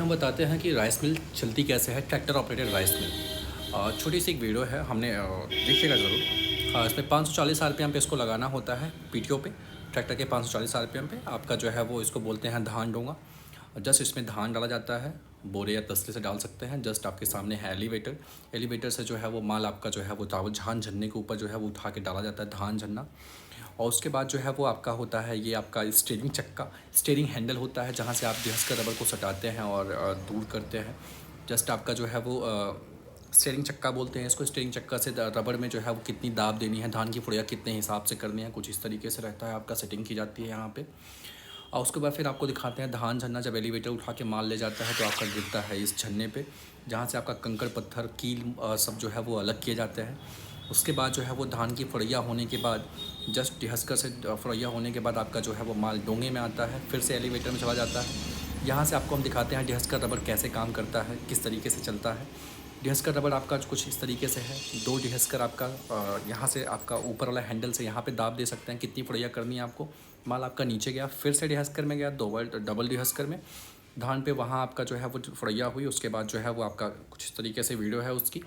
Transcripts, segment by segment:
हम बताते हैं कि राइस मिल चलती कैसे है, ट्रैक्टर ऑपरेटेड राइस मिल। छोटी सी एक वीडियो है, हमने देखिएगा ज़रूर। हाँ, इसमें 540 आरपीएम पे इसको लगाना होता है पीटीओ पे। ट्रैक्टर के 540 आरपीएम पे आपका जो है वो इसको बोलते हैं धान डोंगा। जस्ट इसमें धान डाला जाता है, बोरे या तसले से डाल सकते हैं। जस्ट आपके सामने है एलिवेटर। एलिवेटर से जो है वो माल आपका जो है वो धान झन्ने के ऊपर जो है वो उठा के डाला जाता है, धान झन्ना। और उसके बाद जो है वो आपका होता है ये आपका स्टीयरिंग चक्का, स्टीयरिंग हैंडल होता है, जहाँ से आप घिस कर रबर को सटाते हैं और दूर करते हैं। जस्ट आपका जो है वो स्टीयरिंग चक्का बोलते हैं इसको। स्टीयरिंग चक्का से रबर में जो है वो कितनी दाब देनी है, धान की फुड़िया कितने हिसाब से करनी है, कुछ इस तरीके से रहता है, आपका सेटिंग की जाती है यहाँ पे। और उसके बाद फिर आपको दिखाते हैं धान झन्ना जब एलिवेटर उठा के माल ले जाता है तो आपका गिरता है इस झन्ने पे, जहाँ से आपका कंकड़ पत्थर कील सब जो है वो अलग किए जाते हैं। उसके बाद जो है वो धान की फड़िया होने के बाद, जस्ट ढिसकर से फड़िया होने के बाद आपका जो है वो माल डोंगे में आता है, फिर से एलिवेटर में चला जाता है। यहाँ से आपको हम दिखाते हैं ढिसकर रबर कैसे काम करता है, किस तरीके से चलता है। ढिसकर रबर आपका कुछ इस तरीके से है, दो ढिसकर आपका यहाँ से आपका ऊपर वाला हैंडल से यहाँ पे दाब दे सकते हैं कितनी फड़िया करनी है आपको। माल आपका नीचे गया, फिर से ढिसकर में गया, दो बार डबल ढिसकर में धान पे, वहाँ आपका जो है वो फड़िया हुई। उसके बाद जो है वो आपका कुछ इस तरीके से वीडियो है उसकी।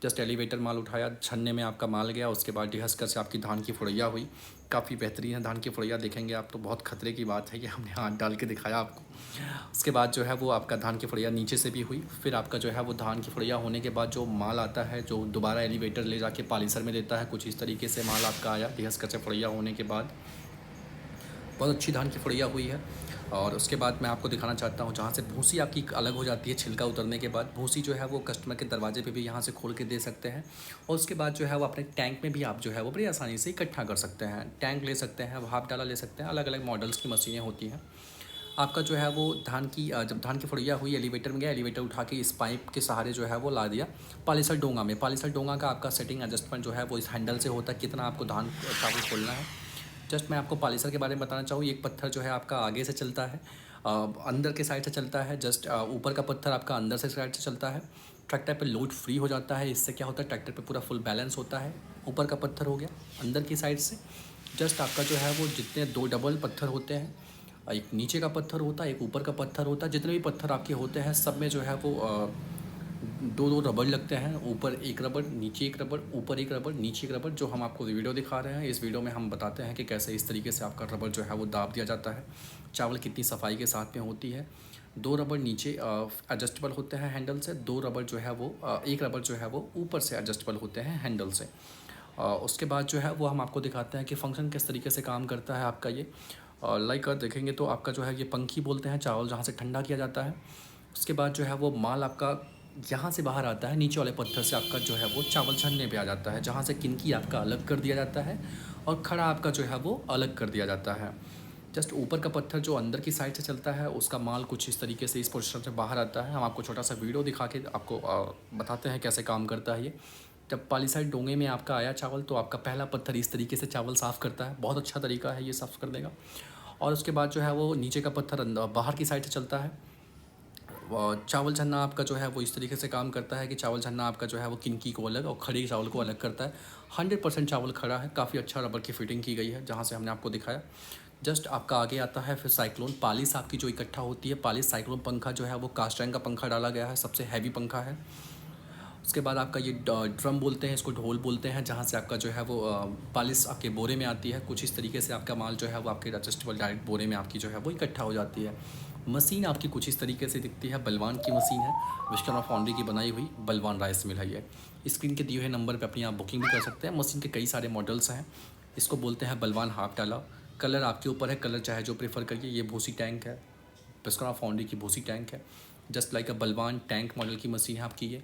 जस्ट एलिवेटर माल उठाया, छन्ने में आपका माल गया, उसके बाद ढिसकर से आपकी धान की फड़िया हुई। काफ़ी बेहतरीन है धान की फड़िया, देखेंगे आप तो बहुत खतरे की बात है कि हमने हाथ डाल के दिखाया आपको। उसके बाद जो है वो आपका धान की फड़िया नीचे से भी हुई। फिर आपका जो है वो धान की फड़िया होने के बाद जो माल आता है, जो दोबारा एलिवेटर ले जाके पॉलिशर में देता है, कुछ इस तरीके से माल आपका आया ढिसकर से फड़िया होने के बाद। बहुत अच्छी धान की फड़िया हुई है। और उसके बाद मैं आपको दिखाना चाहता हूँ जहाँ से भूसी आपकी अलग हो जाती है, छिलका उतरने के बाद भूसी जो है वो कस्टमर के दरवाजे पे भी यहाँ से खोल के दे सकते हैं। और उसके बाद जो है वो अपने टैंक में भी आप जो है वो बड़ी आसानी से इकट्ठा कर सकते हैं। टैंक ले सकते हैं, भाप डाला ले सकते हैं, अलग अलग मॉडल्स की मशीनें होती हैं। आपका जो है वो धान की जब धान की फड़िया हुई, एलिवेटर में गया, एलिवेटर उठा के इस पाइप के सहारे जो है वो ला दिया पॉलिशर डोंगा में। पॉलिशर डोंगा का आपका सेटिंग एडजस्टमेंट जो है वो इस हैंडल से होता है, कितना आपको धान चावल खोलना है। जस्ट मैं आपको पॉलिशर के बारे में बताना चाहूँ। एक पत्थर जो है आपका आगे से चलता है, अंदर के साइड से चलता है। जस्ट ऊपर का पत्थर आपका अंदर से साइड से चलता है। ट्रैक्टर पे लोड फ्री हो जाता है, इससे क्या होता है ट्रैक्टर पे पूरा फुल बैलेंस होता है। ऊपर का पत्थर हो गया अंदर की साइड से। जस्ट आपका जो है वो जितने दो डबल पत्थर होते हैं, एक नीचे का पत्थर होता है, एक ऊपर का पत्थर होता है। जितने भी पत्थर आपके होते हैं सब में जो है वो दो दो रबड़ लगते हैं। ऊपर एक रबड़, नीचे एक रबड़, ऊपर एक रबड़, नीचे एक रबड़। जो हम आपको वीडियो दिखा रहे हैं, इस वीडियो में हम बताते हैं कि कैसे इस तरीके से आपका रबड़ जो है वो दाब दिया जाता है। चावल कितनी सफाई के साथ में होती है। दो रबड़ नीचे एडजस्टेबल होते हैं हैंडल से, दो रबड़ जो है वो एक रबड़ जो है वो ऊपर से एडजस्टेबल होते हैं हैंडल से। उसके बाद जो है वो हम आपको दिखाते हैं कि फ़ंक्शन किस तरीके से काम करता है आपका ये। लाइक देखेंगे तो आपका जो है ये पंखी बोलते हैं, चावल जहाँ से ठंडा किया जाता है। उसके बाद जो है वो माल आपका यहाँ से बाहर आता है, नीचे वाले पत्थर से आपका जो है वो चावल छन्ने पे आ जाता है, जहाँ से किनकी आपका अलग कर दिया जाता है और खड़ा आपका जो है वो अलग कर दिया जाता है। जस्ट ऊपर का पत्थर जो अंदर की साइड से चलता है, उसका माल कुछ इस तरीके से इस पोजीशन से बाहर आता है। हम आपको छोटा सा वीडियो दिखा के आपको बताते हैं कैसे काम करता है ये। जब पॉलीसाइड डोंगे में आपका आया चावल तो आपका पहला पत्थर इस तरीके से चावल साफ़ करता है, बहुत अच्छा तरीका है ये साफ़ कर देगा। और उसके बाद जो है वो नीचे का पत्थर बाहर की साइड से चलता है। चावल छन्ना आपका जो है वो इस तरीके से काम करता है कि चावल छन्ना आपका जो है वो किनकी को अलग और खड़े चावल को अलग करता है। 100% चावल खड़ा है, काफ़ी अच्छा रबर की फिटिंग की गई है जहाँ से हमने आपको दिखाया। जस्ट आपका आगे आता है फिर साइक्लोन पालिस आपकी जो इकट्ठा होती है। पालिस साइक्लोन पंखा जो है वो कास्ट आयरन का पंखा डाला गया है, सबसे हैवी पंखा है। उसके बाद आपका ये ड्रम बोलते हैं इसको, ढोल बोलते हैं, जहाँ से आपका जो है वो पालिस आपके बोरे में आती है। कुछ इस तरीके से आपका माल जो है वो आपके एडजस्टेबल डायरेक्ट बोरे में आपकी जो है वो इकट्ठा हो जाती है। मशीन आपकी कुछ इस तरीके से दिखती है, बलवान की मशीन है, विश्वकर्मा फाउंड्री की बनाई हुई बलवान राइस मिल है ये। स्क्रीन के दिए हुए नंबर पे अपनी आप बुकिंग भी कर सकते हैं। मशीन के कई सारे मॉडल्स हैं। इसको बोलते हैं बलवान हाफ डाला। कलर आपके ऊपर है, कलर चाहे जो प्रेफर करिए। ये भूसी टैंक है, विश्वकर्मा फाउंड्री की भूसी टैंक है। जस्ट लाइक अ बलवान टैंक मॉडल की मशीन है आपकी ये।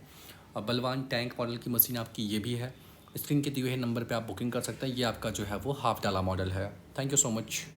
बलवान टैंक मॉडल की मशीन आपकी ये भी है। स्क्रीन के दिए हुए नंबर पे आप बुकिंग कर सकते हैं। ये आपका जो है वो हाफ डाला मॉडल है। Thank you so much.